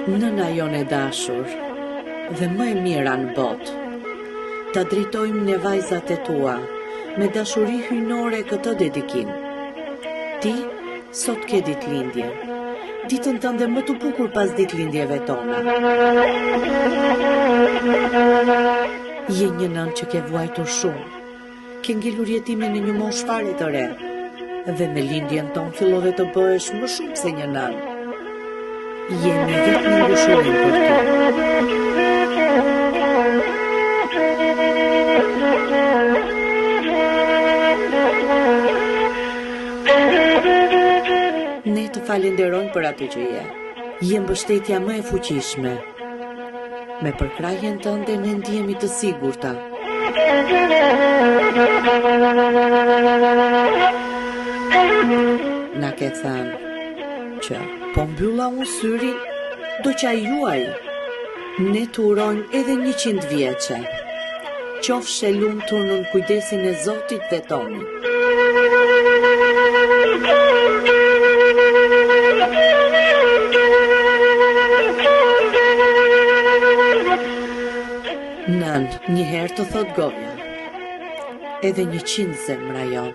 Nëna jone dashur dhe më e mira në botë, ta drejtojmë ne vajzat e tua me dashuri hyjnore këtë dedikim. Ti sot ke ditëlindje, ditën tënde më të bukur pas ditëlindjeve tona. Je një nën që ke vuajtur shumë, ke ngelur jetimin në një moshë fare të re, dhe me lindjen tonë fillove të bëhesh më shumë se një nën. Jemi vetë një ngushëllim për ty. Ne të falenderojmë për atë që je. Je mbështetja më e fuqishme. Me përkrahjen tënde ne ndihemi të sigurta. Na ke thënë që po mbylla unë syrin, do që juaj. Ne të urojmë edhe 100 vjeçe. Qofshe lumtur nën kujdesin e Zotit dhe toni. Nën, një herë të thot goja, edhe 100 zemra jonë.